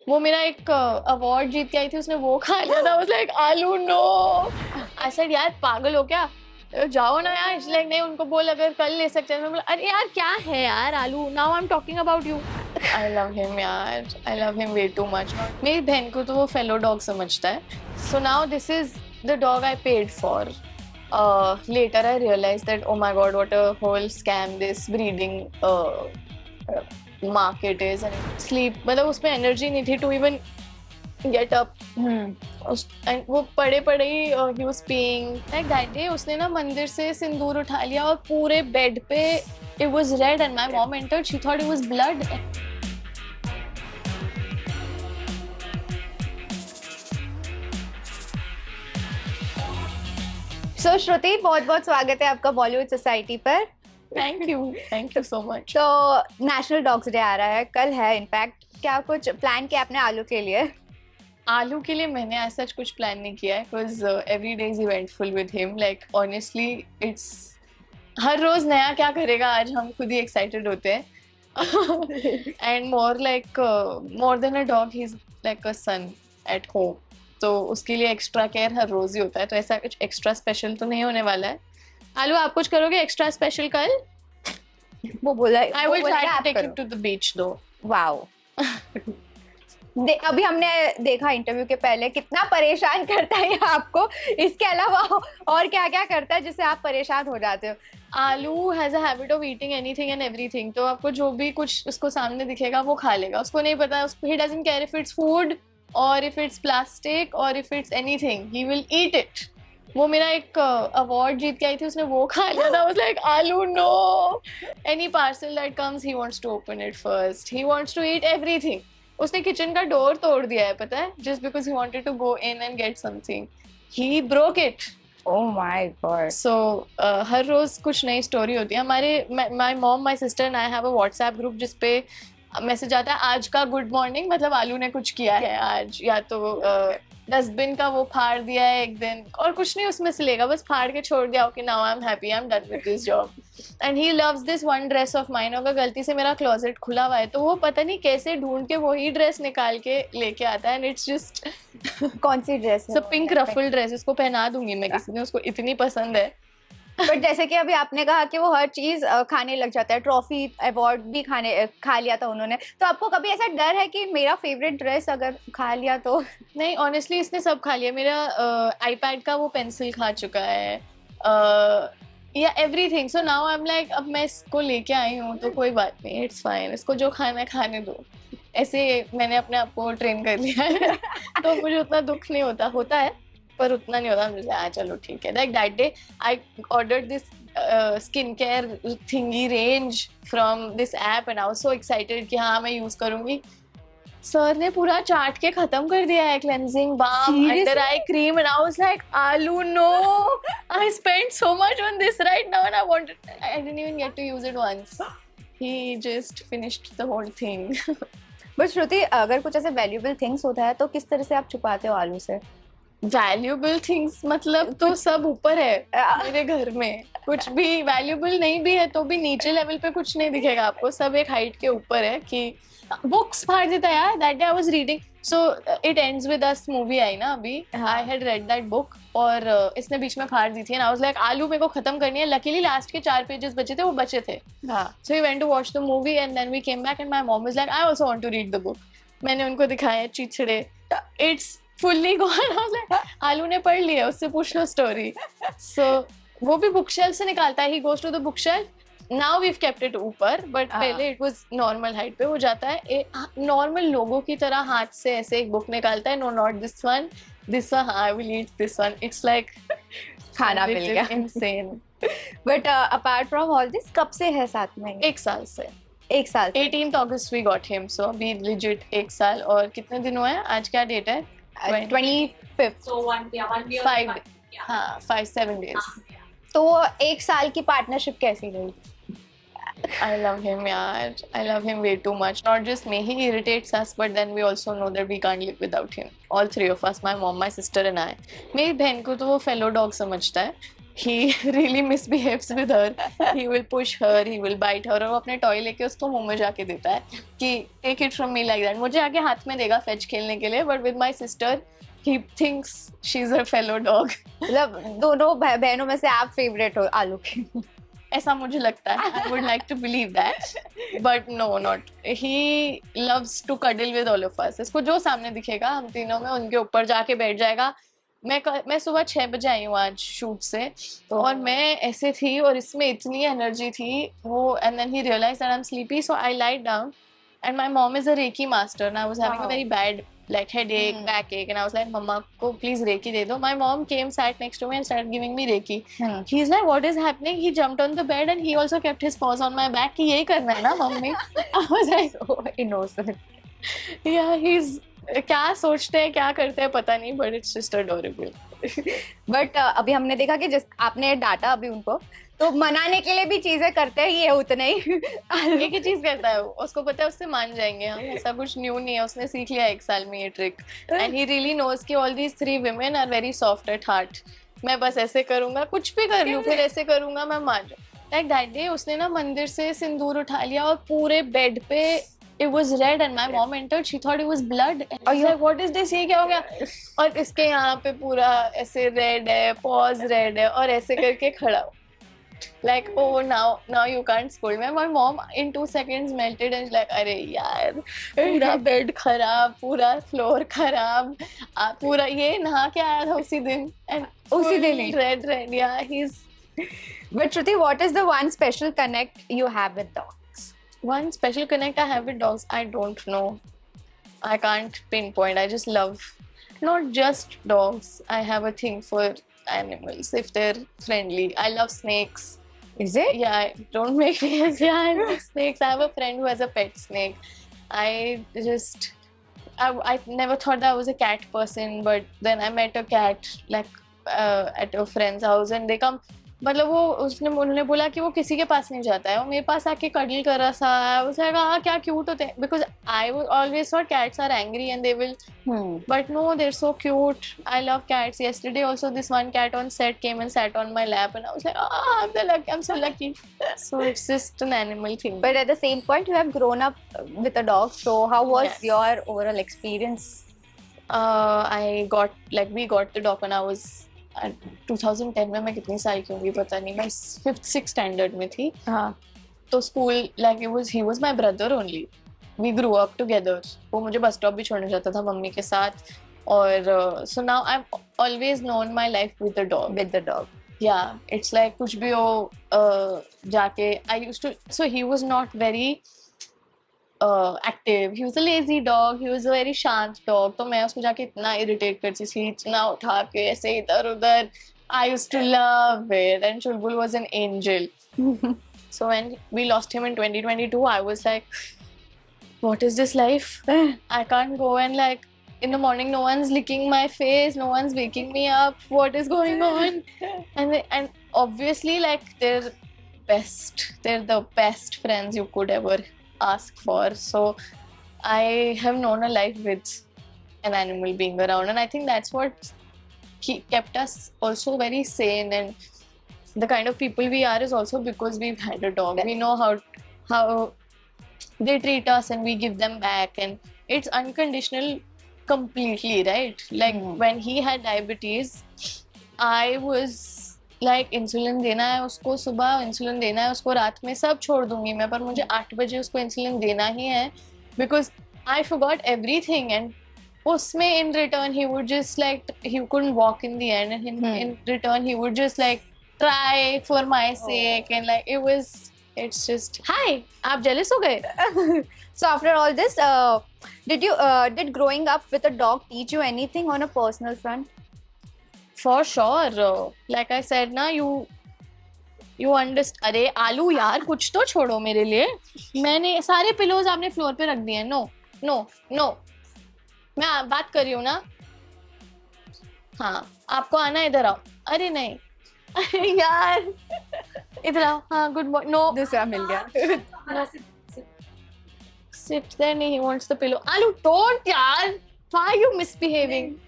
वो मेरा एक अवार्ड जीत के आई थी, उसने वो खा लिया था। I was like, आलू नो। I said यार पागल हो क्या, जाओ ना यार। She's like नहीं, उनको बोल अगर कल ले सकते हैं। मैं बोला अरे यार क्या है यार आलू, now I'm talking about you. I love him यार, I love him way too much. मेरी बहन को तो वो फेलो डॉग समझता है. So now this is the dog I paid for. Later I realized that oh my god, what a whole scam this breeding market is. And sleep, मतलब उसमें energy नहीं थी to even get up. And वो पड़े पड़े ही he was peeing. Like that day उसने ना मंदिर से सिंदूर उठा लिया और पूरे बेड पे it was red and my mom entered, she thought it was blood. सो श्रुति, बहुत बहुत स्वागत है आपका बॉलीवुड सोसाइटी पर। Thank you so much. तो नेशनल डॉग्स डे आ रहा है, कल है इनफैक्ट। क्या कुछ प्लान किया आपने आलू के लिए? आलू के लिए मैंने ऐसा कुछ प्लान नहीं किया है, because every day is eventful with him. Like honestly it's हर रोज नया क्या करेगा, आज हम खुद ही एक्साइटेड होते हैं। And more than a dog, he is like a son at home. तो उसके लिए एक्स्ट्रा केयर हर रोज ही होता है, तो ऐसा कुछ एक्स्ट्रा स्पेशल तो नहीं होने वाला है। आलू, आप कुछ करोगे एक्स्ट्रा स्पेशल कल? वो बोला I will try to take you to the beach दो। वाओ। अभी हमने देखा इंटरव्यू के पहले कितना परेशान करता है ये आपको, इसके अलावा और क्या क्या करता है जिससे आप परेशान हो जाते हो? आलू has a habit of eating anything and everything. तो आपको जो भी कुछ उसको सामने दिखेगा वो खा लेगा। उसको नहीं पता, he doesn't care if its food और इफ इट्स प्लास्टिक और if it's anything, he will eat it. वो मेरा एक अवार्ड जीत के आई थी, उसने वो खा लिया था। I was like, आलू no. Any parcel that comes, he wants to open it first. He wants to eat everything. उसने किचन का डोर तोड़ दिया है, पता है, just because he wanted to go in and get something. He broke it. Oh my God. So हर रोज कुछ नई story होती है हमारे। my mom, my sister and I have a WhatsApp group जिस पे मैसेज आता है आज का गुड मॉर्निंग, मतलब आलू ने कुछ किया है आज, या तो डस्टबिन का वो फाड़ दिया है एक दिन, और कुछ नहीं उसमें से लेगा, बस फाड़ के छोड़ दिया। Okay, now I am happy, I am done with this job. And he loves this one dress of mine. अगर गलती से मेरा क्लोजेट खुला हुआ है तो वो पता नहीं कैसे ढूंढ के वही ड्रेस निकाल के लेके आता है। एंड इट्स जस्ट कौन सी ड्रेस है? Pink ruffle dress. इसको पहना दूंगी मैं किसी दिन, उसको इतनी पसंद है। बट जैसे कि अभी आपने कहा कि वो हर चीज खाने लग जाता है, ट्रॉफी अवार्ड भी खा लिया था उन्होंने, तो आपको कभी ऐसा डर है कि मेरा फेवरेट ड्रेस अगर खा लिया तो? नहीं, ऑनेस्टली इसने सब खा लिया। मेरा आईपैड का वो पेंसिल खा चुका है, या everything. So now I am like, अब मैं इसको लेके आई हूँ तो कोई बात नहीं, इट्स फाइन, इसको जो खाना है खाने दो। ऐसे मैंने अपने आप को ट्रेन कर लिया है। तो मुझे उतना दुख नहीं होता है, पर उतना नहीं होता मुझे। चलो ठीक है। Like that day I ordered this skin care थिंगी range from this app and I was so excited कि हाँ मैं यूज करूंगी। सर ने पूरा चाट के खत्म कर दिया है, cleansing balm, under eye cream, and I was like आलू no, I spent so much on this right now and I didn't even get to use it once. He just finished the whole thing. But Shruti, अगर कुछ ऐसे valuable things होता है तो किस तरह से आप छुपाते हो आलू से? वैल्यूएबल थिंग्स मतलब तो सब ऊपर है मेरे घर में। कुछ भी वैल्यूएबल नहीं भी है तो भी नीचे लेवल पे कुछ नहीं दिखेगा आपको, सब एक हाइट के ऊपर है। कि बुक्स फाड़ देता है यार। That day I was reading, so it ends with us movie आई ना अभी। I had read that book और इसने बीच में फाड़ दी थी एंड आई वाज लाइक आलू मेरे को खत्म करनी है। लकीली लास्ट के 4 पेजेस बचे थे, वो बचे थे। So we went to watch the movie and then we came back and my mom was like I also want to read the book. मैंने उनको दिखाया चिछड़े, इट्स फुल्ली गॉन। आलू ने पढ़ लिया, उससे पूछ लो स्टोरी। सो वो भी बुक शेल्फ से निकालता है। He goes to the book shelf. Now we've kept it ऊपर, बट पहले इट वाज नॉर्मल हाइट पे। वो जाता है नॉर्मल लोगों की तरह हाथ से ऐसे एक बुक निकालता है। No not this one, I will eat this one. It's like खाना मिल गया, insane. But apart from all this, कब से है साथ में? 1 साल से। 1 साल 18th August we got him, so अभी legit 1 साल। और कितने दिन हुए हैं? आज क्या डेट है? 25th। So one year. 5-7 days. तो 1 साल की पार्टनरशिप कैसी रही? I love him यार, I love him way too much. Not just me, he irritates us, but then we also know that we can't live without him. All 3 of us, my mom, my sister and I. मेरी बहन को तो वो fellow dog समझता है, he really misbehaves with her. He will push her, he will bite her, और वो अपने टॉय लेके उसको मुंह में जाके देता है कि take it from me like that. मुझे आके हाथ में देगा fetch खेलने के लिए, but with my sister he thinks she's her fellow dog. मतलब दोनों बहनों में से आप फेवरेट हो आलू के? ऐसा मुझे लगता है. I would like to believe that, but no, not. He loves to cuddle with all of us. इसको जो सामने दिखेगा हम तीनों में उनके ऊपर जाके बैठ जाएगा. मैं सुबह 6 बजे आई हूँ आज शूट से, और मैं ऐसे थी और इसमें इतनी एनर्जी थी वो, and then he realized that I'm sleepy, so I lied down, and my mom is a Reiki master, and I was having a very bad like headache, backache, and I was like, Mama ko please Reiki de do. My mom came, sat next to me and started giving me Reiki. He's like, what is happening? He jumped on the bed and he also kept his paws on my back कि यही करना है ना mummy. I was like, oh innocent. Yeah, he's क्या सोचते हैं क्या करते हैं पता नहीं, but it's just adorable. But अभी हमने देखा कि जिस आपने डांटा अभी उनको, तो मनाने के लिए भी चीजें करते हैं ये उतना ही. एक ही चीज करता है वो, उसको पता है उससे मान जाएंगे हम, ऐसा कुछ न्यू नहीं है, उसने सीख लिया 1 साल में ये trick. And he really knows कि all these 3 women are very soft at heart. मैं बस ऐसे करूंगा, कुछ भी कर लूं, फिर ऐसे करूंगा, मैं मान जाऊं. लाइक दैट डे उसने ना मंदिर से सिंदूर उठा लिया और पूरे बेड पे it was red, and my mom entered, she thought it was blood, and I was like, what is this, ये क्या हो गया? और इसके यहाँ पे पूरा ऐसे red है, paws red है, और ऐसे करके खड़ा हो. Like, oh, now you can't scold me. My mom in 2 seconds melted and she's like, अरे यार पूरा बेड खराब, पूरा फ्लोर खराब, पूरा ये नहा के आया था उसी दिन, and उसी दिन ही red, yeah, he's. But Shruti, what is the one special connect you have with dogs? One special connect I have with dogs, I don't know. I can't pinpoint. I just love not just dogs. I have a thing for animals if they're friendly. I love snakes. Is it? Yeah, don't make me yeah, I love snakes. I have a friend who has a pet snake. I never thought that I was a cat person, but then I met a cat like at a friend's house, and they come. मतलब वो उन्होंने बोला कि वो किसी के पास नहीं जाता है, वो मेरे पास आके कडल कर रहा था. उसने कहा क्या क्यूट होते हैं, because I always thought cats are angry and they will, but no, they're so cute. I love cats. Yesterday also this one cat on set came and sat on my lap, and I was like, I'm so lucky. So it's just an animal thing. But at the same point, you have grown up with a dog. So how was Yes. your overall experience? We got the dog when I was 2010 में. मैं कितनी साल की होंगी पता नहीं, मैं 5th 6th standard में थी. तो school he was my brother only. We grew up together. वो मुझे बस स्टॉप भी छोड़ने जाता था मम्मी के साथ. और so now I've always known my life with the dog. With the dog. Yeah, it's like कुछ भी हो जाके I used to. So he was not very active. He was a lazy dog. He was a very शांत dog. तो मैं उसको जाके इतना irritate करती थी, इतना उठा के ऐसे इधर उधर. I used to love it. And Chulbul was an angel. So when we lost him in 2022, I was like, what is this life? I can't go and like in the morning no one's licking my face, no one's waking me up. What is going on? And obviously like they're the best friends you could ever ask for. So I have known a life with an animal being around, and I think that's what kept us also very sane, and the kind of people we are is also because we've had a dog. We know how they treat us and we give them back, and it's unconditional completely, right? Like when he had diabetes, I was like insulin देना है उसको, सुबह insulin देना है उसको, रात में सब छोड़ दूंगी मैं, पर मुझे 8 बजे उसको इंसुलिन देना ही है, because I forgot everything. And उसमें in return he would just like, he couldn't walk in the end, and in return he would just like try for my sake, and like it's just hi, आप jealous हो गए? So after all this, did growing up with a dog teach you anything on a personal front? For sure. Like I said ना, you understand. अरे आलू यार कुछ तो छोड़ो मेरे लिए. मैंने सारे पिलोज आपने फ्लोर पे रख दिए हैं. नो मैं बात कर रही हूँ ना. हाँ आपको आना, इधर आओ. अरे नहीं अरे यार इधर आओ. हाँ गुड मॉर्निंग. नो दूसरा मिल गया. Sit there. नहीं, he wants the pillow. आलू don't यार. Why are you misbehaving?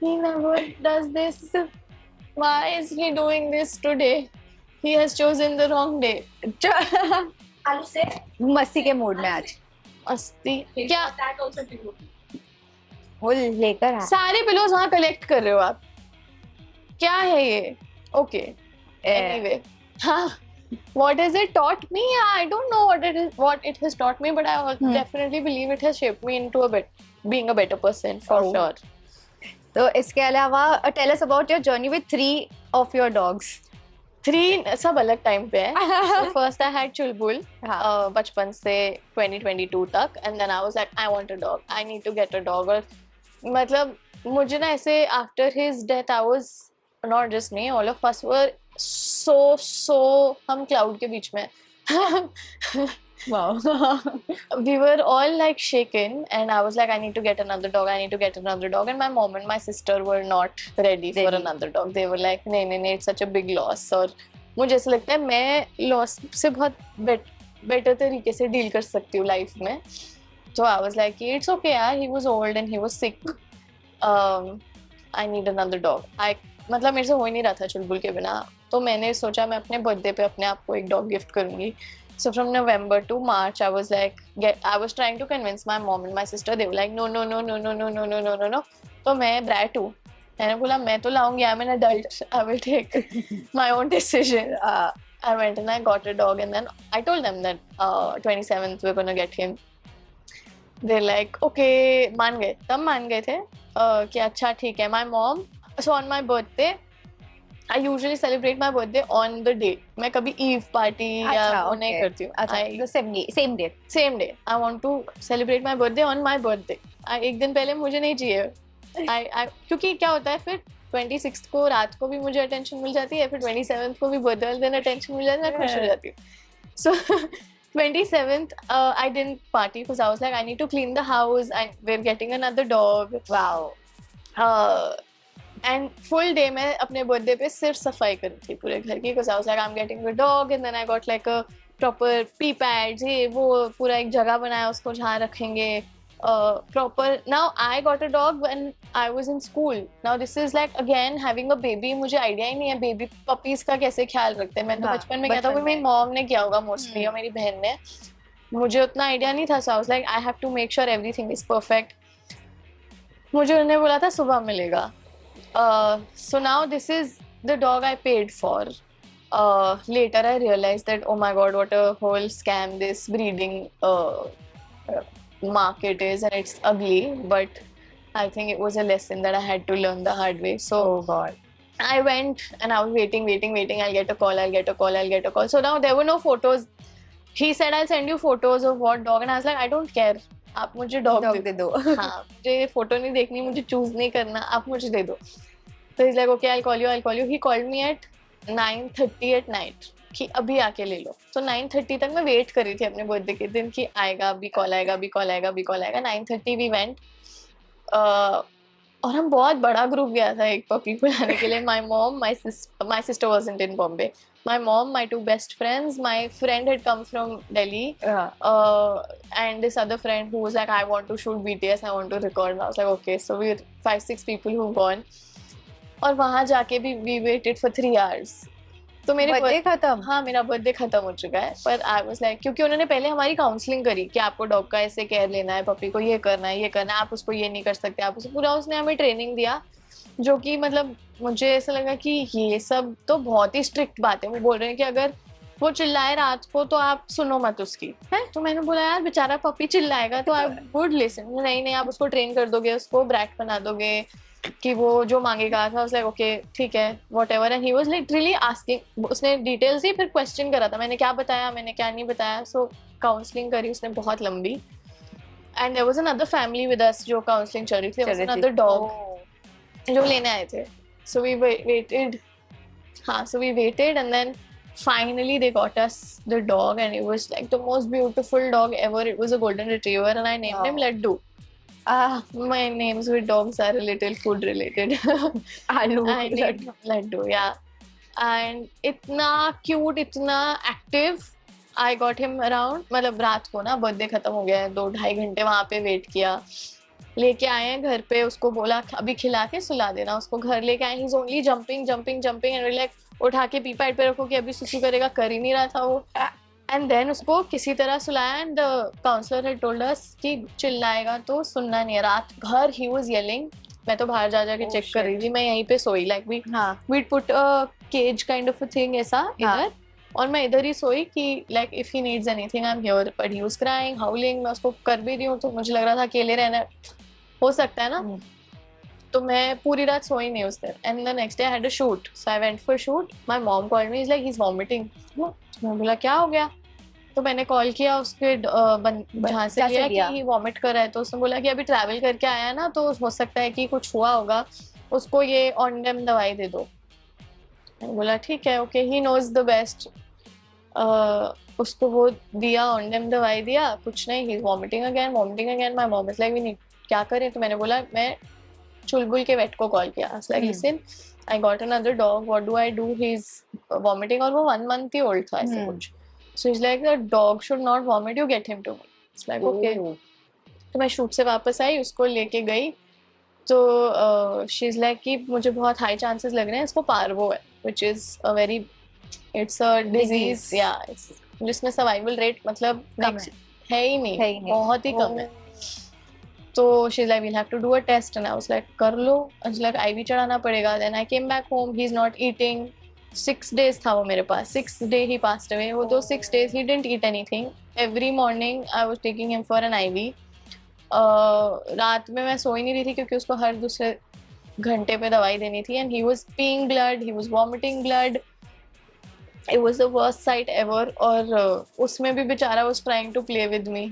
He never does this. Why is he doing this today? He has chosen the wrong day. आलू से मस्ती के मूड में आज मस्ती क्या? वो लेकर आया सारे पिलोज वहाँ कलेक्ट कर रहे हो आप? क्या है ये? ओके एनीवे हाँ. What has it taught me? I don't know what it has taught me, but I definitely believe it has shaped me into being a better person for sure. तो इसके अलावा tell us about your journey with 3 of your dogs. 3 सब अलग time पे है. So first I had चुलबुल बचपन से 2022 तक, and then I was like I want a dog. I need to get a dog. और मतलब मुझे ना ऐसे after his death I was, not just me, all of us were so हम cloud के बीच में. Wow. We were all like shaken, and I was like I need to get another dog, I need to get another dog, and my mom and my sister were not ready for another dog. They were like नहीं it's such a big loss. और मुझे ऐसा लगता है मैं loss से बहुत better तरीके से डील कर सकती हूँ लाइफ में. So I was like it's okay यार, he was old and he was sick. I need another dog. मतलब मेरे से हो ही नहीं रहा था चुलबुल के बिना. तो मैंने सोचा मैं अपने बर्थडे पे अपने आप को एक डॉग गिफ्ट करूंगी. So from November to March, I was like, I was trying to convince my mom and my sister. They were like, no. तो मैं brat हूँ. मैंने बोला मैं तो लाऊंगी. I'm an adult. I will take my own decision. I went and I got a dog, and then I told them that 27th we're gonna get him. They're like, okay, मान गए. तब मान गए थे कि अच्छा ठीक है. My mom, so on my birthday, I usually celebrate my birthday on the day. मैं कभी eve party या वो नहीं करती हूँ. The same day. Same day. I want to celebrate my birthday on my birthday. एक दिन पहले मुझे नहीं चाहिए. क्योंकि क्या होता है फिर 26th को रात को भी मुझे attention मिल जाती है, फिर 27th को भी birthday वाले दिन attention मिल जाती है, मैं खुश हो जाती हूँ. So 27th, I didn't party because I was like I need to clean the house and we're getting another dog. Wow. And full day मैं अपने बर्थडे पे सिर्फ सफाई करी थी पूरे घर की because I was like I'm getting a dog, and then I got like a proper pee pads, ये वो पूरा एक जगह बनाया उसको जहाँ रखेंगे proper. Now I got a dog when I was in school. Now this is like again having a baby. मुझे आइडिया ही नहीं है बेबी पपीज का कैसे ख्याल रखते हैं. मैं तो बचपन में क्या था, वो मेरी मॉम ने किया होगा मोस्टली या मेरी बहन ने. मुझे उतना आइडिया नहीं था. So I was like I have to make sure everything is perfect. मुझे उन्होंने बोला था सुबह मिलेगा. So now this is the dog I paid for. Later I realized that oh my god, what a whole scam this breeding market is, and it's ugly, but I think it was a lesson that I had to learn the hard way. So oh god, I went and I was waiting. I'll get a call. So now there were no photos. He said I'll send you photos of what dog, and I was like I don't care. आप मुझे dog दे दो. हाँ, मुझे photo नहीं देखनी, मुझे choose नहीं करना, आप मुझे दे दो. तो he's like okay, I'll call you. He called me at 9:30 at night कि अभी आके ले लो. तो 9:30 तक मैं वेट कर रही थी अपने बर्थडे के दिन कि आएगा, अभी कॉल आएगा. 9:30 we went. और हम बहुत बड़ा ग्रुप गया था एक पपी को लाने के लिए. My mom, my sister wasn't in Bombay. My mom, my 2 best friends, my friend had come from Delhi, and this other friend who was like, I want to shoot BTS, I want to record. And I was like, okay. So we're 5-6 people who've gone. और वहाँ जाके भी we waited for 3 hours. तो मेरे birthday खत्म. हाँ, मेरा birthday खत्म हो चुका है. पर I was like, क्योंकि उन्होंने पहले हमारी काउंसलिंग करी कि आपको डॉग का ऐसे केयर लेना है, पपी को ये करना है, आप उसको ये नहीं कर सकते, आप उसे पूरा, उसने हमें ट्रेनिंग दिया. जो कि मतलब मुझे ऐसा लगा कि ये सब तो बहुत ही स्ट्रिक्ट बात है. वो बोल रहे हैं कि अगर वो चिल्लाए रात को तो आप सुनो मत उसकी. है तो मैंने बोला यार बेचारा पपी चिल्लाएगा तो आई वुड लिसन. नहीं आप उसको ट्रेन कर दोगे, उसको ब्रैट बना दोगे कि वो जो मांगेगा. था लाइक ओके ठीक है whatever. And he was literally asking. उसने डिटेल्स ही फिर क्वेश्चन करा था, मैंने क्या बताया, मैंने क्या नहीं बताया. सो काउंसलिंग करी उसने बहुत लंबी. And there was another family with us जो काउंसलिंग चल रही थी. देयर वाज अनदर डॉग जो लेने आए थे. So we waited. So we waited, and then finally they got us the dog, and it was like the most beautiful dog ever. It was a golden retriever, and I named him Laddu. My names with dogs are a little food related. Aloo. I named Laddu, yeah. And इतना cute, इतना active. I got him around. मतलब रात को ना birthday खत्म हो गया है, 2-2.5 घंटे वहाँ पे वेट किया. लेके आए हैं घर पे, उसको बोला अभी खिला के सुला देना, उसको घर लेके आए, he is only jumping jumping jumping and like उठा के पी पैड पे रखो कि अभी सुसु करेगा, कर ही नहीं रहा था वो। एंड देन उसको किसी तरह सुलाया and counsellor had told us कि चिल्लाएगा तो सुनना नहीं है। रात भर ही वाज येलिंग, मैं तो बाहर जा जाके Oh, चेक कर रही थी, मैं यहीं पे सोई, like we we'd put a cage kind of a thing ऐसा इधर, और मैं इधर ही सोई कि like if he needs anything I am here, but he was crying howling, मैं उसको कर भी रही हूँ तो मुझे लग रहा था अकेले रहना हो सकता है ना, तो मैं पूरी रात सोई नहीं उस दिन। And the next day I had a shoot, so I went for shoot, my mom called me, is like he is vomiting. मैं बोला क्या हो गया, तो मैंने कॉल किया उसके जहाँ से लिया कि वॉमिट कर रहा है, तो उसने बोला कि अभी ट्रैवल करके आया ना तो हो सकता है कि कुछ हुआ होगा, उसको ये ऑनडेम दवाई दे दो। मैंने बोला ठीक है, okay, he knows the best. उसको वो दिया, ऑनडेम दवाई दिया, कुछ नहीं, he is vomiting again vomiting again. My mom is like we need, क्या करें, तो मैंने बोला, मैं चुलबुल के वेट को कॉल किया, like listen I got another dog, what do I do, he is vomiting, और वो 1 month ही ओल्ड था ऐसे कुछ। So he's like, the dog should not vomit, you get him to me. It's like, okay. तो मैं shoot से वापस आई, उसको लेके गई, तो she's like कि मुझे बहुत हाई चांसेस लग रहे हैं इसको पार्वो है, which is a very, it's a disease, yeah, जिसमें सर्वाइवल रेट मतलब है ही नहीं, बहुत ही कम है। तो she's like, we'll have to do a test, and I was like, कर लो। she's like, IV चढ़ाना पड़ेगा। then I came back home, he's not eating, 6 days था वो मेरे पास, 6th day he passed away। वो तो 6 days he didn't eat anything, every morning I was taking him for an IV। रात में मैं सो ही नहीं रही थी क्योंकि उसको हर दूसरे घंटे पे दवाई देनी थी, and he was peeing blood, he was vomiting blood, it was the worst sight ever। और उसमें भी बेचारा was trying to play with me,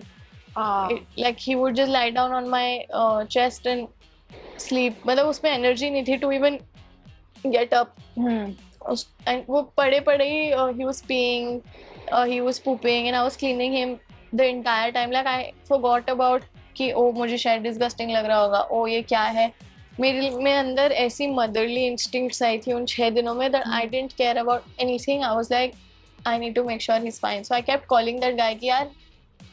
like he would just lie down on my chest and sleep, मतलब उसमें energy नहीं थी to even get up। and वो पड़े पड़े ही he was peeing, he was pooping, and I was cleaning him the entire time, like I forgot about कि ओ मुझे शायद डिस्गस्टिंग लग रहा होगा, ओ ये क्या है। मेरे अंदर ऐसी मदरली इंस्टिंक्ट्स आई थी उन 6 दिनों में that I didn't care about anything, I was like I need to make sure he's fine, so I kept calling that guy कि यार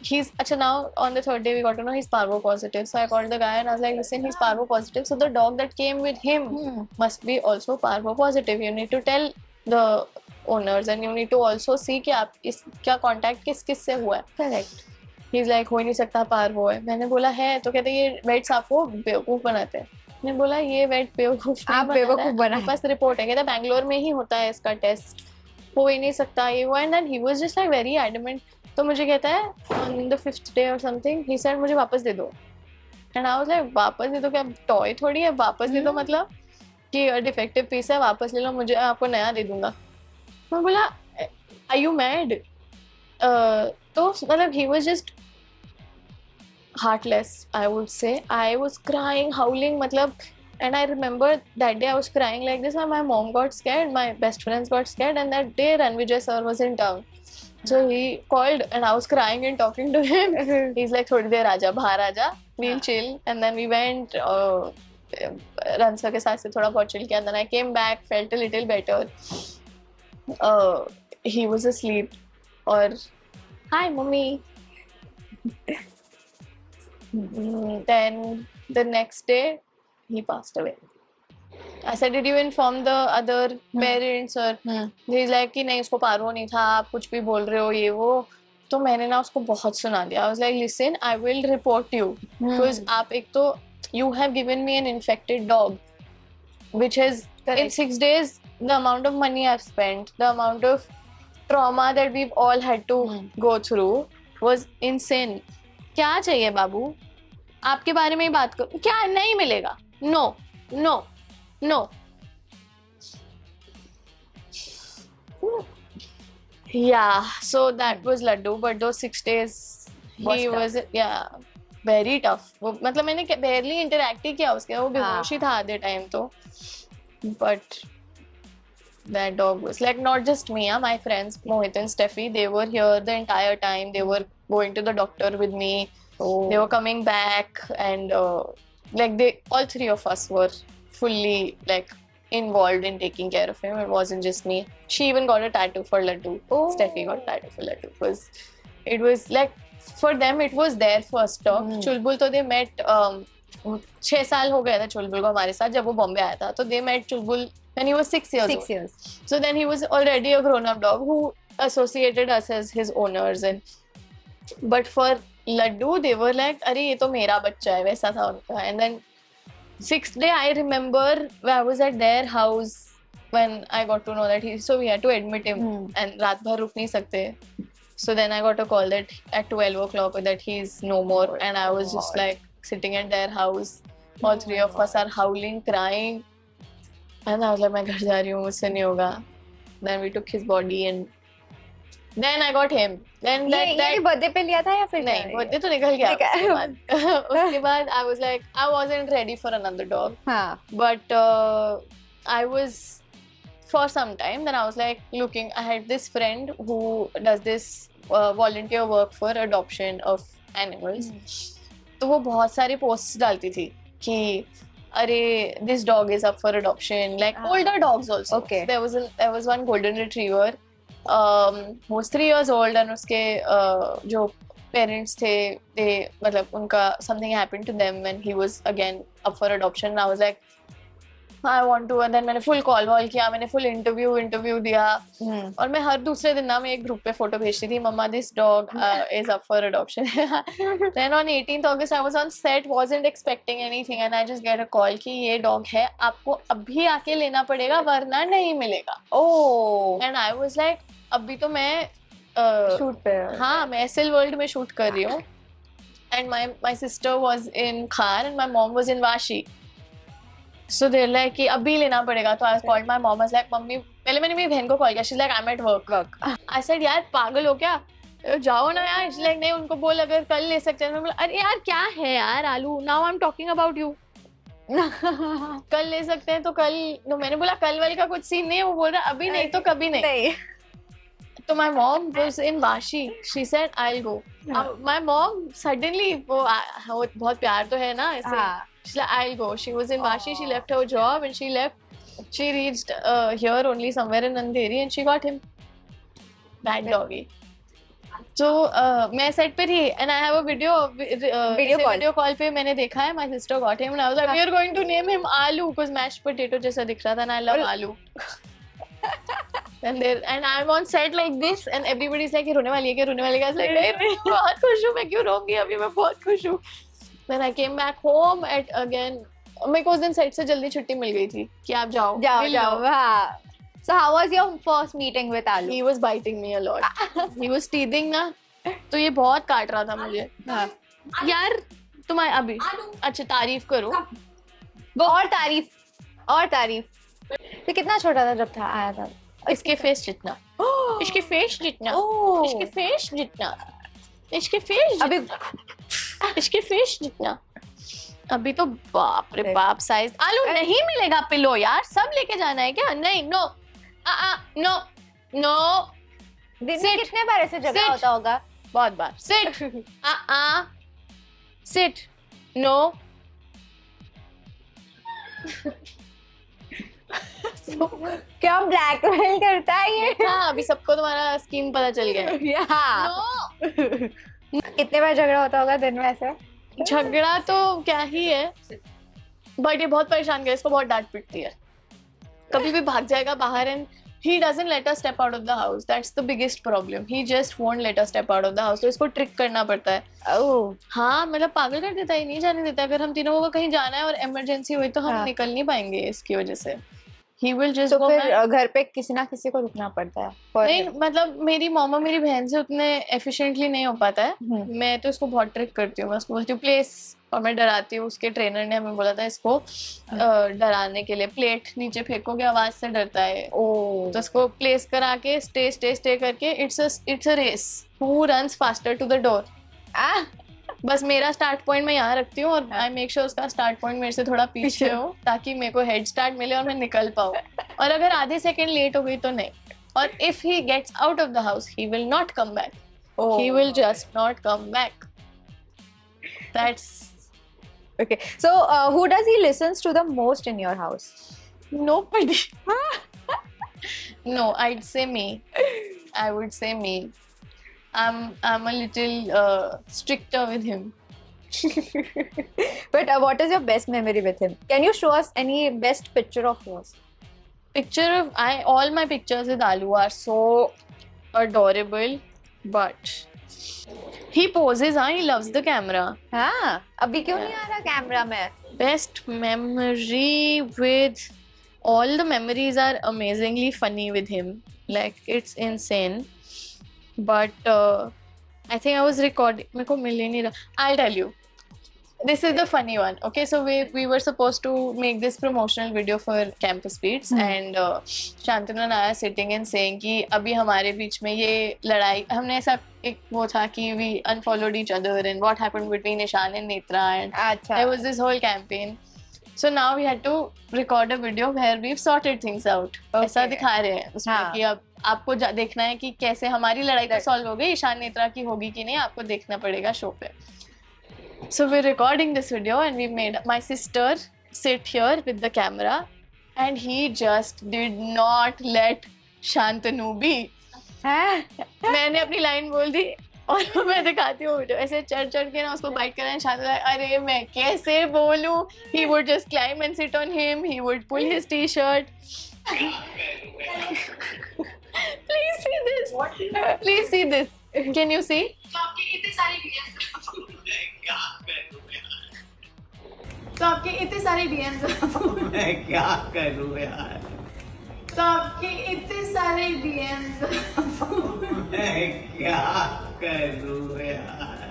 he's अच्छा, now on the 3rd day we got to know he's parvo positive, so I called the guy and I was like, listen, he's parvo positive, so the dog that came with him must be also parvo positive, you need to tell the owners and you need to also see कि आप इसका contact किस किस से हुआ है। Correct. he's like, हो ही नहीं सकता, पार्वो है। मैंने बोला है, तो कहते ये वेट्स आपको बेवकूफ बनाते हैं। मैंने बोला ये वेट बेवकूफ, आप बेवकूफ बना, मेरे पास रिपोर्ट है, कहता बैंगलोर में ही होता है इसका टेस्ट, हो ही नहीं सकता ये वो। And then he was just like very adamant. तो मुझे कहता है ऑन द 5th day और समथिंग ही सेड मुझे वापस दे दो। एंड आई वाज लाइक वापस दे दो, क्या टॉय थोड़ी है, वापस दे दो मतलब कि डिफेक्टिव पीस है, वापस ले लो, मुझे आपको नया दे दूंगा। मैं बोला आर यू मैड? तो मतलब ही was just heartless, I would say. I was crying, howling, matlab, and I remember that day I was crying like this, and my mom got scared, my best friends got scared, and that day Ranvijay sir was in town, so he called and I was crying and talking to him. He's like, थोड़ी देर आजा, बाहर आजा, we'll chill, and then we went run sir के साथ से थोड़ा बहुत chill किया, then I came back, felt a little better। he was asleep और hi mummy। then the next day he passed away। I said, did you inform the other parents? और he's like कि नहीं, उसको पारो नहीं था, आप कुछ भी बोल रहे हो ये वो। तो मैंने ना उसको बहुत सुना दिया। I was like, listen, I will report you because आप एक तो you have given me an infected dog which has in 6 days the amount of money I've spent, the amount of trauma that we've all had to go through was insane। क्या चाहिए बाबू, आपके बारे में ही बात करो, क्या नहीं मिलेगा? No no no. Yeah, so that was Laddu, but those 6 days he was very tough। वो मतलब मैंने barely interact ही किया उसके, वो बेहोश ही था आधे टाइम तो। But that dog was like not just me, my friends Mohit and Steffi, they were here the entire time, they were going to the doctor with me, they were coming back, and like they all three of us were fully like involved in taking care of him, it wasn't just me। she even got a tattoo for Laddu। Steffi got a tattoo for Laddu because it was like for them it was their first dog। Chulbul, so they met 6 साल हो गया था चुलबुल को हमारे साथ जब वो बॉम्बे आया था, तो they met Chulbul when he was 6 years 6 old. years. So then he was already a grown up dog who associated us as his owners. And but for Laddu they were like, अरे ये तो मेरा बच्चा है, वैसा था उनका. And then 6th day I remember I was at their house when I got to know that so we had to admit him. And रात भर रुक नहीं सकते. So then I got a call that at 12 o'clock that he's no more. And I was just like sitting at their house. All three of us are howling, crying. And I was like, मैं घर जा रही हूँ, मुझसे नहीं होगा. Then we took his body and then I got him. Then ये birthday पे लिया था या फिर नहीं, बर्थडे तो निकल गया उसके बाद. उसके बाद I was like, I wasn't ready for another dog. हाँ. But I was for some time. Then I was like looking. I had this friend who does this volunteer work for adoption of animals. तो वो बहुत सारे posts डालती थी कि अरे this dog is up for adoption, like older dogs also. Okay. There was one golden retriever who was 3 years old and उसके जो parents थे, they मतलब उनका something happened to them when he was again up for adoption. And I was like, I want to. And then मैंने full call किया, मैंने full interview दिया. और मैं हर दूसरे दिन ना मैं एक ग्रुप पे फोटो भेजती थी, मम्मा this dog is up for adoption. Then on 18th August I was on set, wasn't expecting anything, and I just get a call कि ये dog है, आपको अभी आके लेना पड़ेगा वरना नहीं मिलेगा. Oh. And I was like, अभी तो मैं शूट पे. हाँ, मैं एसएल वर्ल्ड में शूट कर रही हूँ. And my sister was in Khar and my mom was in Vashi. So they're like कि अभी लेना पड़ेगा. तो I called my mom. I was like, mummy, पहले मैंने मेरी बहन को कॉल किया. She's like, I'm at work. I said, यार पागल हो क्या? जाओ ना यार. She's like, नहीं, उनको बोल अगर कल ले सकते हैं. मैं बोला, अरे यार क्या है यार आलू? Now I'm talking about you. कल ले सकते हैं तो कल. तो मैंने बोला कल वाले का कुछ सीन नहीं है. वो बोल रहा अभी नहीं तो कभी नहीं. तो my mom was in Vashi. She said, I'll go. My mom suddenly वो बहुत प्यार तो है ना ऐसे. She's like, I'll go. She was in Vashi. She left her job and she left. She reached here only somewhere in Andheri and she got him. That doggy. So मैं set पे थी and I have a video call पे मैंने देखा है. My sister got him and I was like, we are going to name him Aloo because mashed potato जैसा दिख रहा था and I love Aloo. And I'm on set like this and everybody's like, ये रोने वाली है क्या, रोने वाली है क्या? I was like, नहीं, बहुत खुश हूँ, मैं क्यों रोऊंगी, अभी मैं बहुत खुश हूँ. Then I came back home at again. मेरे को उस दिन सेट से जल्दी छुट्टी मिल गई थी कि आप जाओ. हाँ. So how was your first meeting with Aloo? He was biting me a lot. He was teething ना, तो ये बहुत काट रहा था मुझे. यार तुम्हारे अभी अच्छा तारीफ करो. और तारीफ. तो कितना छोटा था जब था आया था? इसके फेस जितना. इसके फेस जितना. इसके फेस जितना. इसके फेस अभी इसके फेस जितना. अभी तो बाप रे बाप साइज. आलू नहीं मिलेगा पिलो यार, सब लेके जाना है क्या? नहीं, नो नो. दिन में कितने बार ऐसे झगड़ा होता होगा? बहुत बार. Sit no. क्या ब्लैकमेल करता है ये? हाँ, अभी सबको तुम्हारा स्कीम पता चल गया है. नो. कितने बार झगड़ा होता होगा दिन में ऐसे? झगड़ा तो क्या ही है, बट ये बहुत परेशान किया. इसको बहुत डांट पिटती है, कभी भी भाग जाएगा बाहर. And he doesn't let us step out of the house. That's the biggest problem. He just won't let us step out of the house. तो इसको ट्रिक करना पड़ता है. हाँ, मतलब पागल कर देता है, नहीं जाने देता. अगर हम तीनों को कहीं जाना है और इमरजेंसी हुई तो हम निकल नहीं पाएंगे इसकी वजह से. He will just तो फिर घर पे किसी ना किसी को रुकना पड़ता है. नहीं, मतलब मेरी मम्मा मेरी बहन से उतने एफिशिएंटली नहीं हो पाता है. मैं तो इसको बहुत ट्रिक करती हूँ. मैं उसको बोलती हूँ प्लेस, और मैं डराती हूँ. उसके ट्रेनर ने हमें बोला था इसको डराने के लिए, प्लेट नीचे फेंकोगे आवाज से डरता है. तो इसको प्लेस करा के स्टे करके it's a race. Who runs faster to the door. बस मेरा स्टार्ट पॉइंट मैं यहाँ रखती हूँ और आई मेक श्योर उसका स्टार्ट पॉइंट मेरे से थोड़ा पीछे हो ताकि मेरे को हेड स्टार्ट मिले और मैं निकल पाऊँ. और अगर आधे सेकंड लेट हो गई तो नहीं. और if he gets out of the house he will not come back. He will just not come back. That's okay. So who does he listens to the most in your house? Nobody. No, I'd say me. I would say me. I'm a little stricter with him. But what is your best memory with him? Can you show us any best picture of yours? All my pictures with Alu are so adorable, but he poses, he loves the camera. हाँ, अभी क्यों नहीं आ रहा camera में? Best memory with all the memories are amazingly funny with him. Like it's insane. But I think I was recording. मेरे को मिल ही नहीं रहा. I'll tell you. This is the funny one. Okay, so we were supposed to make this promotional video for Campus Beats and Shantanu and I are sitting and saying कि अभी हमारे बीच में ये लड़ाई हमने ऐसा एक वो था कि we unfollowed each other and what happened between Ishan and Netra and अच्छा. there was this whole campaign. So now we had to record a video where we've sorted things out. ऐसा दिखा रहे हैं उसमें हाँ. कि अब आपको देखना है कि कैसे हमारी लड़ाई तो सॉल्व हो गई, ईशान नेत्रा की होगी कि नहीं आपको देखना पड़ेगा शो पे. So we're recording this video and we made my sister sit here with the camera and he just did not let Shantanu be. मैंने अपनी लाइन बोल दी और मैं दिखाती हूँ वीडियो ऐसे चढ़ के ना उसको बाइट कर रहे हैं. शांतनु अरे मैं कैसे बोलूँ. He would just climb and sit on him. He would pull his t-shirt. Please see this. Please see this. Can you see? तो आपके इतने सारे DMs मैं क्या करूँ यार. तो आपके इतने सारे DMs मैं क्या करूँ यार.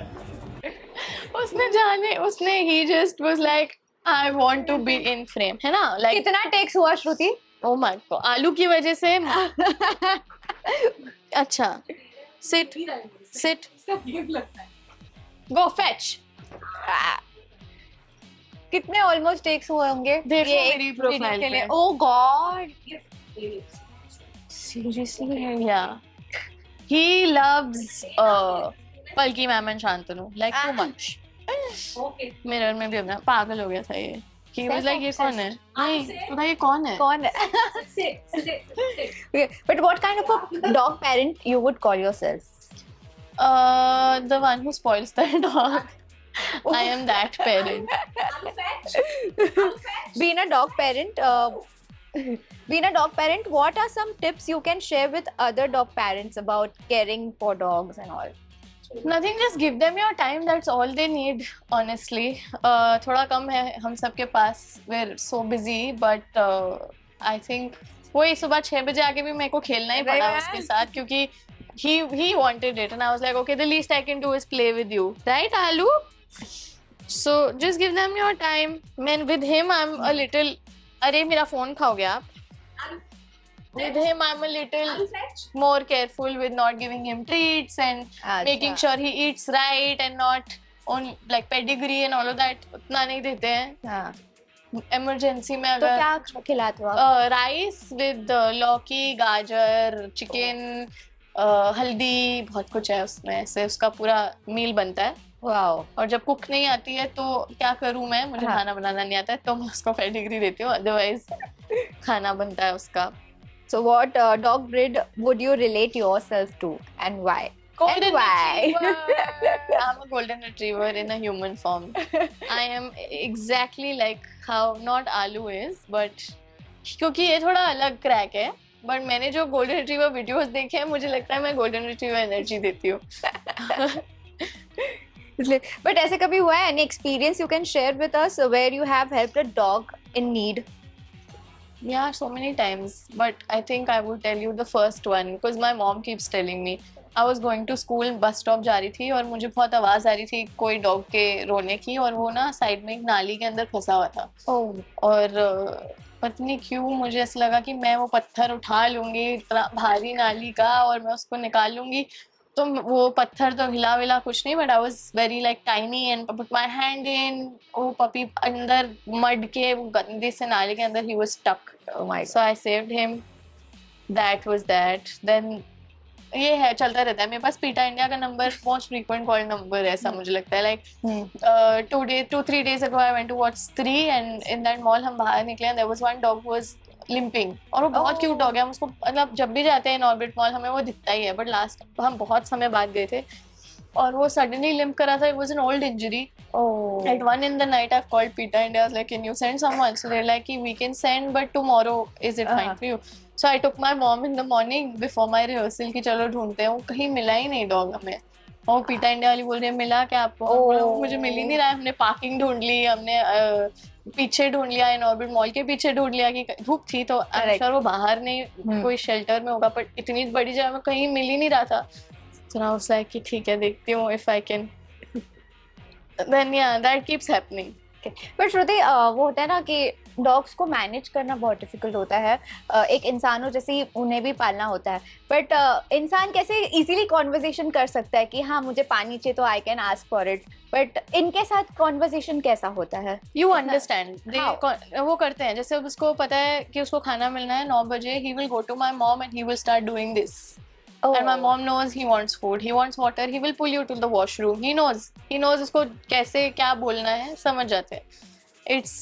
उसने he just was like I want to be in frame है ना. Like कितना टेक्स हुआ श्रुति? oh my god आलू की वजह से. अच्छा sit go fetch. कितने ऑलमोस्ट टेक्स हुए होंगे देखो ये मेरी एक प्रोफाइल video के लिए? पे. Oh God. Seriously, yeah. He loves Palki ma'am and Shantanu like too much. Mirror में भी अपना पागल हो गया था ये. He was like ये कौन है? नहीं पता ये कौन है? कौन है? Okay, but what kind of a dog parent you would call yourself? The one who spoils the dog. I am that parent. Being a dog parent, what are some tips you can share with other dog parents about caring for dogs and all? Nothing, just give them your time. That's all they need, honestly. थोड़ा कम है हम सबके पास. We're so busy, but I think वही सुबह 6 बजे आके भी मेरे को खेलना ही पड़ा उसके साथ क्योंकि he wanted it and I was like okay the least I can do is play with you, right Alu? So just give them your time. Man, with him I'm a little अरे मेरा phone खाओ गया आप. With him I'm a little more careful with not giving him treats and making sure he eats right and not on like pedigree and all of that. उतना नहीं देते हैं. हाँ. Emergency में तो अगर क्या खिलाते हो आप? राइस विद लौकी गाजर चिकन हल्दी बहुत कुछ है उसमें. ऐसे उसका पूरा मील बनता है. Wow. और जब कुक नहीं आती है तो क्या करूँ मैं, मुझे खाना बनाना नहीं आता है तो मैं उसको पेडिग्री देती हूँ, अदरवाइज खाना बनता है उसका. So what dog breed would you relate yourself to and why? Golden why? Retriever. I'm a golden retriever in a human form. I am exactly like how not Alu is, but क्योंकि ये थोड़ा अलग crack है. But मैंने जो golden retriever videos देखे हैं मुझे लगता है मैं गोल्डन रिट्रीवर एनर्जी देती हूँ. But ऐसे कभी हुआ है any experience you can share with us where you have helped a dog in need? Yeah, so many times. But I think I would tell you the first one because my mom keeps telling me. I was going to school, bus stop जा रही थी और मुझे बहुत आवाज़ आ रही थी कोई डॉग के रोने की और वो ना साइड में एक नाली के अंदर फंसा हुआ था. और पता नहीं क्यों मुझे ऐसा लगा कि मैं वो पत्थर उठा लूँगी इतना भारी नाली का और मैं उसको निकाल लूँगी. तो वो पत्थर तो हिला विला कुछ नहीं but I was very like tiny and put my hand in. वो पपी अंदर मड के गंदे से नाले के अंदर he was stuck. So I saved him. That was that. Then ये है चलता रहता है मेरे पास. पीटा इंडिया का number most frequent call number है ऐसा मुझे लगता है. Like 2-3 days ago I went to watch Stree and in that mall हम बाहर निकले and there was one dog who was limping और वो बहुत क्यूट डॉग है. हम उसको मतलब जब भी जाते हैं इन ऑर्बिट मॉल हमें वो दिखता ही है. बट लास्ट हम बहुत समय बाद गए थे और वो suddenly limp करा था. It was an old injury. Oh. At 1 in the night, I've called PETA and I was like, can you send someone? So they're like, we can send, but tomorrow, is it fine for you? So I took my mom in the morning before my rehearsal कि चलो ढूंढते हैं. वो कहीं मिला ही नहीं dog हमें. और PETA इंडिया वाली बोल रही है मिला क्या आपको? मुझे मिल ही नहीं रहा है. हमने पार्किंग ढूंढ ली, हमने पीछे ढूंढ लिया, इन ऑर्बिट मॉल के पीछे ढूंढ लिया कि धूप थी तो आई एम श्योर वो बाहर नहीं कोई शेल्टर में होगा, पर इतनी बड़ी जगह में कहीं मिल ही नहीं रहा था. So I was like कि ठीक है देखती हूँ if I can. Then yeah, that keeps happening. But Shruti वो होता है ना कि डॉग्स को मैनेज करना बहुत डिफिकल्ट होता है. एक इंसान हो जैसे उन्हें भी पालना होता है, बट इंसान कैसे इजीली कॉन्वर्सेशन कर सकता है कि हाँ मुझे पानी चाहिए तो I can ask for it, but इनके साथ कॉन्वर्सेशन कैसा होता है? You understand? वो करते हैं जैसे अब उसको पता है कि उसको खाना मिलना है 9 बजे, he will go to my mom and he will start doing this. And my mom knows he wants food, he wants water, he will pull you to the washroom. He knows उसको कैसे क्या बोलना है, समझ जाते हैं. It's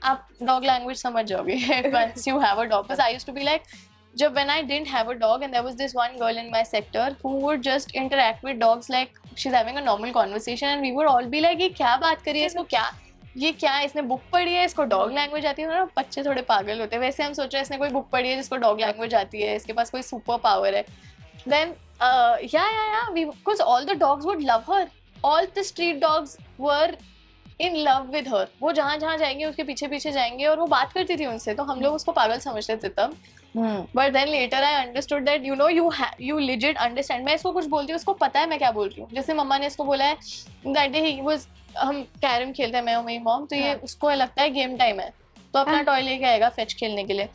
आप dog language समझ जाओगे once you have a dog. Because I used to be like, जब when I didn't have a dog and there was this one girl in my sector who would just interact with dogs like she's having a normal conversation and we would all be like ये क्या बात करी है, इसको क्या ये क्या है, इसने बुक पढ़ी है, इसको डॉग लैंग्वेज आती है ना. बच्चे थोड़े पागल होते हैं. वैसे हम सोच रहे हैं इसने कोई बुक पढ़ी है जिसको डॉग लैंग्वेज आती है, इसके पास कोई सुपर पावर है. Then because all the dogs would love her. All the street dogs were in love with her. वो जहाँ जहाँ जाएंगे उसके पीछे पीछे जाएंगे और वो बात करती थी उनसे, तो हम लोग उसको पागल समझते थे तब. But then later I understood that you legit understand. मैं इसको कुछ बोलती हूँ उसको पता है मैं क्या बोल रही हूँ. जैसे मम्मा ने इसको बोला है that day हम कैरम खेलते हैं मैं और मेरी मॉम, तो ये उसको लगता है गेम टाइम है तो अपना टॉय लेके आएगा फेच खेलने के लिए.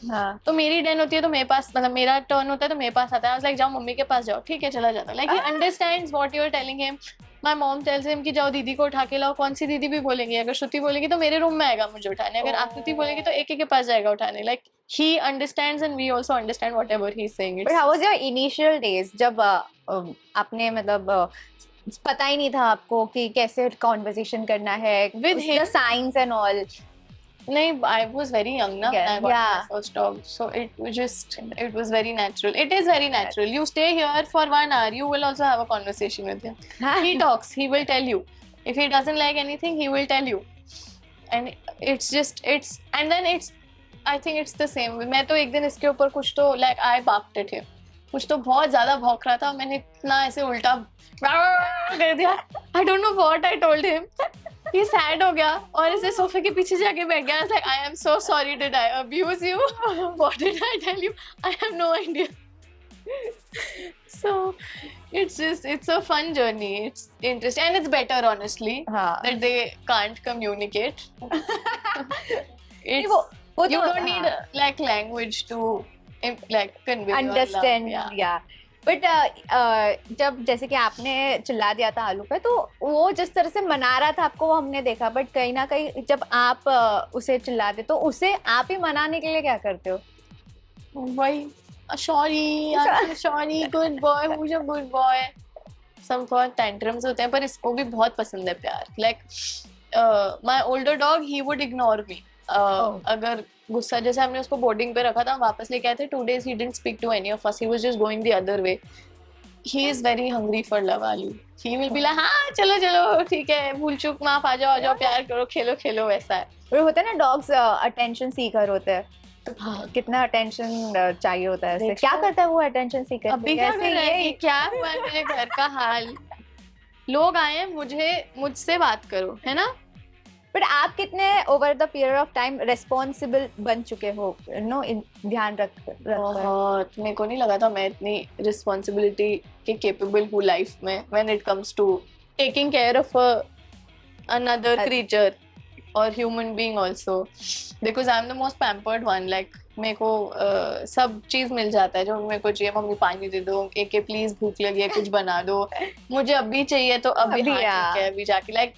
तो मेरी टर्न होती है तो मेरे पास मतलब मेरा टर्न होता है तो मेरे पास आता है. लाइक जाओ मम्मी के पास जाओ, ठीक है चला जाता. Like he understands what you are telling him. My mom tells him कि जाओ दीदी को उठा के लाओ. कौन सी दीदी भी बोलेंगी, अगर श्रुति बोलेगी तो मेरे रूम में आएगा मुझे उठाने, अगर आकृति बोलेगी तो एक के पास जाएगा उठाने. Like he understands and we also understand whatever he is saying. But how was your initial days जब आपने मतलब पता ही नहीं था आपको कि कैसे कॉन्वर्सेशन करना है With him? the signs and all? No, I was very young now when I got Yeah. my first dog, so it was very natural. It is very natural. You stay here for 1 hour, you will also have a conversation with him. He talks, he will tell you. If he doesn't like anything, he will tell you. And I think it's the same. मैं तो एक दिन इसके ऊपर कुछ तो like I barked at him. कुछ तो बहुत ज्यादा भौंक रहा था, मैंने इतना ऐसे उल्टा कर दिया. I don't know what I told him. ये सैड हो गया और ऐसे सोफे के पीछे जाके बैठ गया. I was like, I am so sorry, did I abuse you? What did I tell you? I have no idea. So it's a fun journey. It's interesting and it's better honestly that they can't communicate. You don't need like language to like convey understand your love. yeah. But जब जैसे कि आपने चिल्ला दिया था आलू पे, तो वो जिस तरह से मना रहा था आपको वो हमने देखा, बट कहीं ना कहीं जब आप उसे चिल्लाते तो उसे आप ही मनाने के लिए क्या करते हो? वही sorry good boy, who's a good boy. सब बहुत tantrums होते हैं पर इसको भी बहुत पसंद है प्यार. Like my older dog, he would ignore me. अगर गुस्सा, जैसे हमने उसको बोर्डिंग पे रखा था, हम वापस लेके आए थे, 2 days he didn't speak to any of us, he was just going the other way. He is very hungry for love, Alu. He will be like हाँ चलो चलो ठीक है, भूल चूक माफ, आ जाओ प्यार करो, खेलो वैसा है. और होता है ना डॉग्स अटेंशन सीकर होते हैं, तो कितना अटेंशन चाहिए होता है. क्या करता है वो अटेंशन सीकर? अभी क्या कर रहा है, क्या हुआ है मेरे घर का हाल, लोग आए मुझसे बात करो, है ना. बट आप कितने over the period of time responsible बन चुके हो, नो ध्यान रख बहुत. मेरे को नहीं लगा था मैं इतनी रिस्पॉन्सिबिलिटी के केपेबल हूँ लाइफ में when it comes to taking care of another creature और human being also, because I am the most pampered one. Like मेरे को सब चीज मिल जाता है जो मेरे को चाहिए. मम्मी पानी दे दो, एक प्लीज भूख लगी है कुछ बना दो, मुझे अभी चाहिए तो अभी ठीक है अभी जाके. Like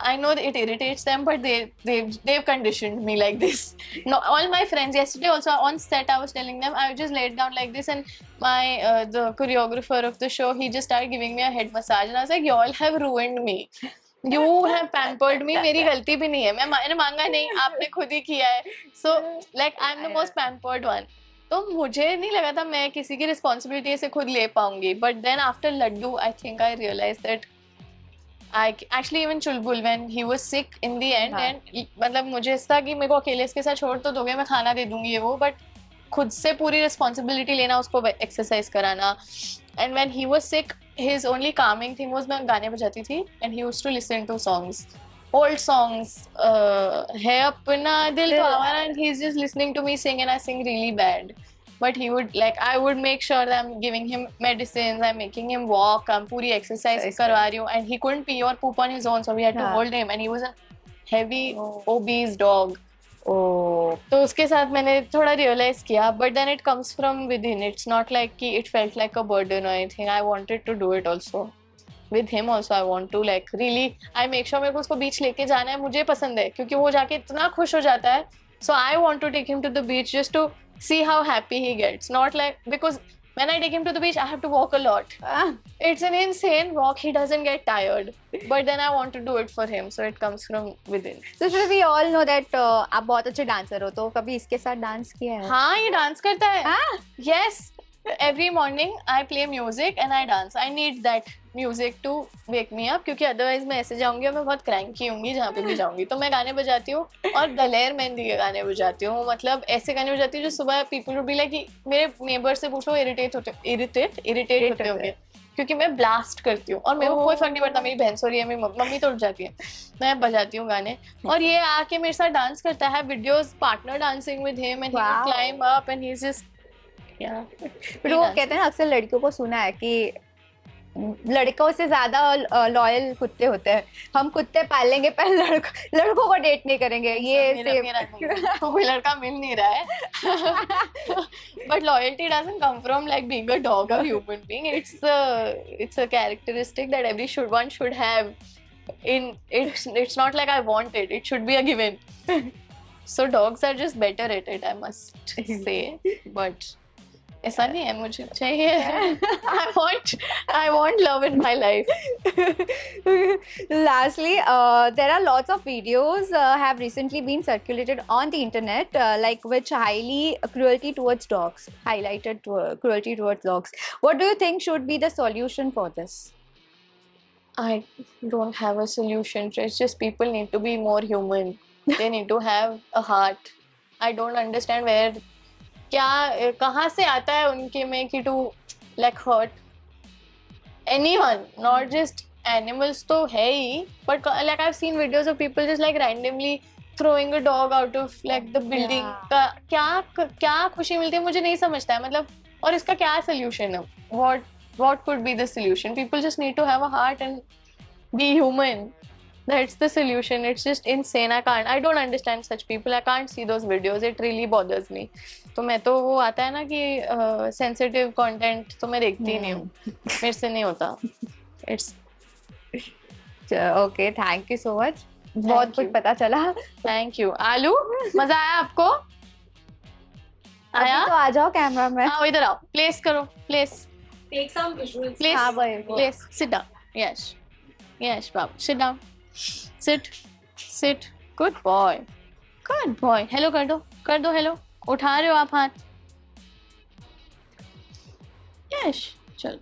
I know that it irritates them, but they've conditioned me like this. No, all my friends yesterday also on set, I was telling them I just laid down like this, and my the choreographer of the show, he just started giving me a head massage, and I was like, you all have ruined me. You have pampered me. मेरी गलती भी नहीं है, मैंने मांगा नहीं, आपने खुद ही किया है. So like I'm the most pampered one. तो मुझे नहीं लगा था मैं किसी की रिस्पॉन्सिबिलिटी ऐसे खुद ले पाऊंगी. But then after Laddu, I think I realized that I actually even Chulbul when he was sick in the end हाँ. and मतलब मुझे ऐसा कि मेरे को अकेले इसके साथ छोड़ तो दोगे, मैं खाना दे दूंगी ये वो, बट खुद से पूरी रिस्पॉन्सिबिलिटी लेना, उसको एक्सरसाइज कराना. And when he was sick his only calming thing was मैं गाने बजाती थी and he used to listen to songs, old songs, है अपना दिल तो आवारा, and he's just listening to me sing and I sing really bad. But he would like, I would make sure that I'm giving him medicines, I'm making him walk, I'm पूरी exercise करवा रही हूँ, and he couldn't pee or poop on his own, so we had to hold him, and he was a heavy obese dog. Oh. तो उसके साथ मैंने थोड़ा realise किया, but then it comes from within, it's not like कि it felt like a burden और anything. I wanted to do it also with him also. I want to like really, I make sure मेरे को उसको बीच लेके जाना है, मुझे पसंद है क्योंकि वो जाके इतना खुश हो जाता है. So I want to take him to the beach just to see how happy he gets, not like, because when I take him to the beach I have to walk a lot. It's an insane walk, he doesn't get tired, but then I want to do it for him, so it comes from within. So should we all know that आप बहुत अच्छे dancer हो, तो कभी इसके साथ dance किया है? हाँ, ये डांस करता है. हाँ? Yes, every morning I play music and I dance. I need that music to wake me up, क्योंकि अदरवाइज मैं ऐसे जाऊंगी और मैं बहुत क्रैंकी होंगी जहाँ पे भी जाऊंगी. तो मैं गाने बजाती हूँ और दलेर मेहंदी के गाने बजाती हूँ, मतलब ऐसे गाने बजाती हूँ जो सुबह पीपल वुड बी लाइक, मेरे नेबर से पूछो इरिटेट होते होंगे क्योंकि मैं ब्लास्ट करती हूँ और मेरे को कोई फर्क नहीं पड़ता. मेरी बहन सो रही है, मेरी मम्मी तो उठ जाती है, मैं बजाती हूँ गाने और ये आके मेरे साथ डांस करता है. Videos partner dancing with him and he would climb up and he is just, या वो कहते हैं ना, अक्सर लड़कियों को सुना है कि लड़कों से ज्यादा लॉयल कुत्ते होते हैं. हम कुत्ते पाल लेंगे पर लड़कों को डेट नहीं करेंगे. ये कोई लड़का मिल नहीं रहा है. But loyalty doesn't come from like being a dog or human being. It's a characteristic that one should have. It's not like I want it. It should be a given. So dogs are just better at it, I must say. But ऐसा नहीं है, मुझे चाहिए. I want love in my life. Lastly, there are lots of videos have recently been circulated on the internet, like which highly cruelty towards dogs, highlighted cruelty towards dogs. What do you think should be the solution for this? I don't have a solution. It's just people need to be more human. They need to have a heart. I don't understand where, क्या कहाँ से आता है उनके में कि to like hurt anyone, not just animals तो है ही, but like I have seen videos of people just like randomly throwing a dog out of like the building. का क्या खुशी मिलती है मुझे नहीं समझता है, मतलब. और इसका क्या solution है? What could be the solution? People just need to have a heart and be human. That's the solution. It's just insane. I don't understand such people. I can't see those videos. It really bothers me. तो मैं तो वो आता है ना कि sensitive content तो मैं देखती ही नहीं हूँ, मेरे से नहीं होता. It's okay, thank you so much. बहुत कुछ पता चला. Thank you. आलू, मजा आया आपको? आया? तो आ जाओ कैमरा में. हाँ, इधर आओ. Place करो. Place. Take some visuals. Place. हाँ भाई. Place. Sit down. Yes, Babu. Sit down. Sit. Good boy. Hello कर दो hello. उठा रहे हो आप हाथ? Yes. चलो.